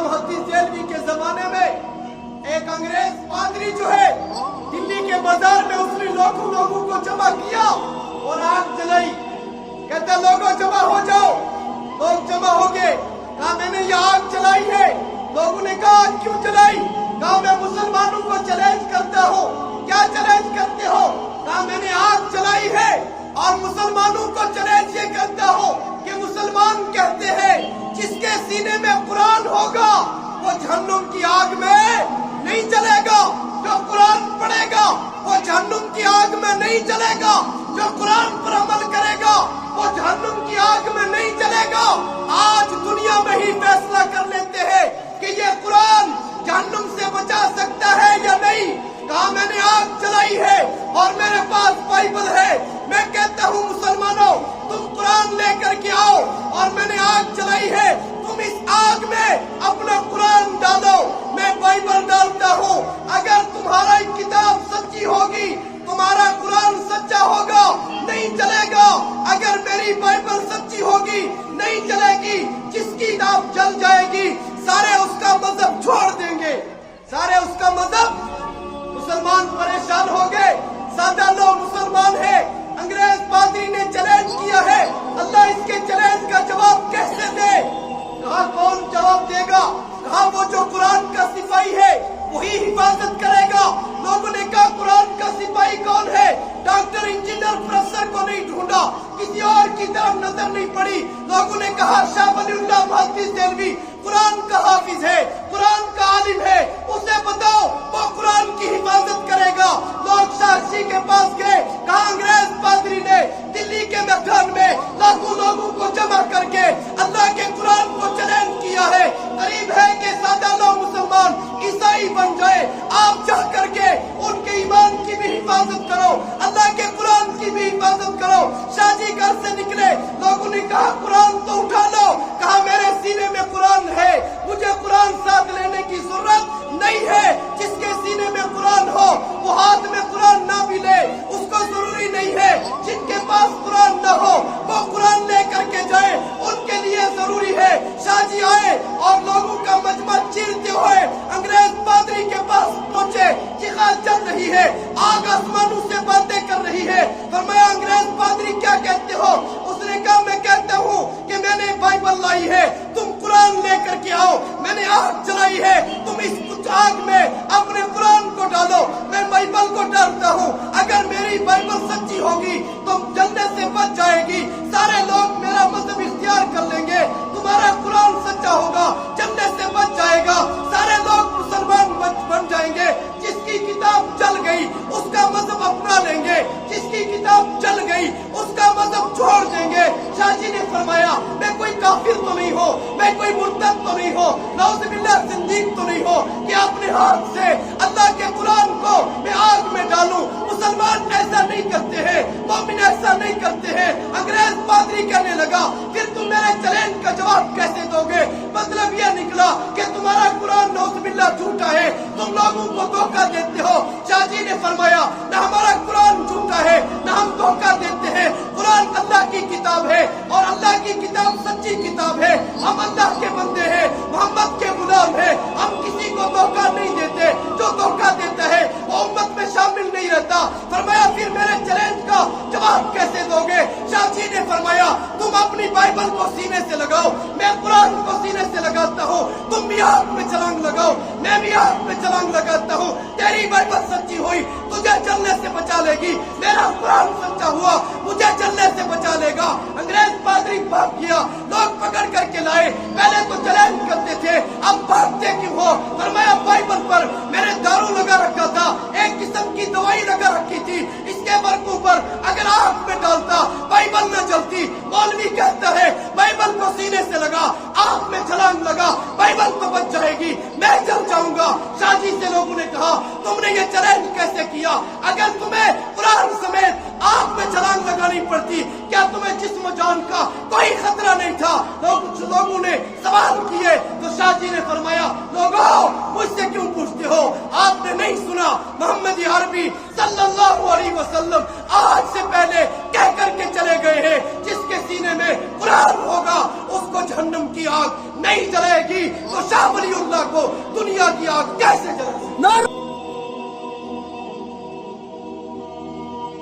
महती देलवी के जमाने में एक अंग्रेज पादरी जो है दिल्ली के बाजार में उसने लोगों को जमा किया और आग जलाई। कहता लोगों जमा हो जाओ। लोग जमा हो गए। कहा मैंने ये आग जलाई है। लोगों ने कहा क्यों जलाई? कहा मैं मुसलमानों को चैलेंज करता हूँ। क्या चैलेंज करते हो? कहा मैंने आग जलाई है और मुसलमानों को चैलेंज ये करता हूँ कि मुसलमान कहते हैं जिसके सीने में कुरान होगा वो जहन्नुम की आग में नहीं जलेगा। जो कुरान पढ़ेगा वो जहन्नुम की आग में नहीं जलेगा। जो कुरान पर अमल करेगा वो जहन्नुम की आग में नहीं जलेगा। आज दुनिया में ही फैसला कर लेते हैं कि ये कुरान जहन्नुम से बचा सकता है या नहीं। कहा मैंने आग जलाई है और मेरे पास बाइबल है। मैं कहता हूँ मुसलमानों तुम कुरान लेकर के आओ और मैंने आग जलाई है। तुम इस आग में अपना कुरान डालो, मैं बाइबल डालता हूँ। अगर तुम्हारा किताब सच्ची होगी तुम्हारा कुरान सच्चा होगा, नहीं चलेगा। अगर मेरी बाइबल सच्ची होगी नहीं चलेगी। जिसकी किताब जल जाएगी सारे उसका मजहब छोड़ देंगे। सारे उसका मजहब। मुसलमान परेशान हो गए। सादा लोग मुसलमान है। अंग्रेज पादरी ने चैलेंज किया है। अल्लाह इसके चैलेंज का जवाब कैसे दे? कहा कौन जवाब देगा? कहा वो जो कुरान का सिपाही है वही हिफाजत करेगा। लोगों ने कहा कुरान का सिपाही कौन है? डॉक्टर इंजीनियर प्रोफेसर को नहीं ढूंढा, किसी और की तरफ नजर नहीं पड़ी। लोगों ने कहा शाह वलीउल्लाह महदी देलवी कुरान का हाफिज है, कुरान का आलिम है, उसे बताओ वो कुरान की हिफाजत करेगा। लोग शाही के पास गए। कहा अंग्रेज पादरी ने दिल्ली के मैदान में लाखों लोगों को जमा करके अल्लाह के कुरान को चैलेंज किया है। करीब है कि सादा लोग मुसलमान ईसाई बन जाए। आप जा करके उनके ईमान की भी हिफाजत करो, अल्लाह के कुरान की भी हिफाजत करो। शाहजी घर से निकले। लोगों ने कहा कुरान तो उठा लो। कहा मेरे सीने में कुरान है, मुझे कुरान साथ लेने की जरूरत नहीं है। जिसके सीने में कुरान हो वो हाथ में कुरान ना भी ले, उसको जरूरी नहीं है। जिनके पास कुरान न हो वो कुरान लेकर के जाए, उनके लिए जरूरी है। शाहजी आए और लोगों का मजमा चीरते हुए अंग्रेज पादरी के पास पहुंचे। चिखा चल रही है, आग आसमानों से बातें कर रही है। फरमाया अंग्रेज पादरी क्या कहते हो? उसने कहा मैं कहता हूँ कि मैंने बाइबल लाई है, तुम कुरान लेकर के आओ। मैंने आग जलाई है, तुम इस आग में अपने कुरान को डालो, मैं बाइबल को डालता हूँ। अगर मेरी बाइबल सच्ची होगी तो जलने से बच जाएगी। सारे लोग मेरा मजहब इख्तियार कर लेंगे। तुम्हारा कुरान सच्चा होगा, जलने से बच जाएगा। सारे लोग मुसलमान बन जाएंगे। जिसकी किताब जल गई उसका मजहब अपना लेंगे, जिसकी किताब जल गई उसका मजहब छोड़ देंगे। शाहजी ने फरमाया मैं कोई काफिर तो नहीं हो, मैं कोई मुर्तद तो नहीं हो, नाउज़ुबिल्लाह जिंदीक तो नहीं हो कि अपने हाथ से अल्लाह के कुरान को मैं आग में डालूं। मुसलमान ऐसा नहीं करते हैं, मोमिन ऐसा नहीं करते हैं। अंग्रेज पादरी कहने लगा फिर तुम मेरे चैलेंज का जवाब कैसे दोगे? मतलब यह निकला कि तुम्हारा कुरान नाउज़ुबिल्लाह झूठा है, तुम लोगों को धोखा देते हो। शाहजी ने फरमाया न हमारा कुरान झूठा है न हम धोखा देते हैं। कुरान अल्लाह की किताब है और अल्लाह की किताब सच्ची किताब है। हम अल्लाह के बंदे हैं, मोहम्मद के गुलाम हैं। हम किसी को धोखा नहीं देते। जो धोखा देता है वो उम्मत में शामिल नहीं रहता। फरमाया फिर मेरे चैलेंज का जवाब कैसे दोगे? शाहजी ने फरमाया तुम अपनी बाइबल को सीने से लगाओ, मैं कुरान को सीने से लगाता हूँ। तुम भी आग में छलांग लगाओ, मैं भी आग में छलांग लगाता हूँ। तेरी बाइबल सच्ची हुई तुझे जलने से बचा लेगी, मेरा कुरान सच्चा हुआ मुझे जलने से बचा लेगा। अंग्रेज पादरी भाग गया। लोग पकड़ करके लाए। पहले तो चैलेंज करते थे, अब भागते क्यों हो? फरमाया बाइबल पर मैंने दारू लगा रखा था, एक किस्म की दवाई लगा रखी थी। इसके बरकों पर अगर आग में डालता बाइबल न जलती। मौलवी कहता है बाइबल को सीने से लगा, आग में छलांग लगा, बाइबल तो बच जाएगी, मैं जल जाऊंगा। शाहजी से लोगों ने कहा तुमने ये चैलेंज कैसे किया? अगर तुम्हें कुरान समेत आग में छलांग लगानी पड़ती क्या तुम्हें जिस्म जान का कोई खतरा नहीं था? लोगों ने सवाल किए तो शाहजी ने फरमाया लोगों मुझसे क्यों पूछते हो? आपने नहीं सुना मोहम्मद अरबी सल्लल्लाहु अलैहि वसल्लम आज से पहले कह करके चले गए हैं जिसके सीने में कुरान होगा उसको जहन्नम की आग نہیں جلے گی تو شاہ ولی اللہ کو دنیا کی آگ کیسے جلے؟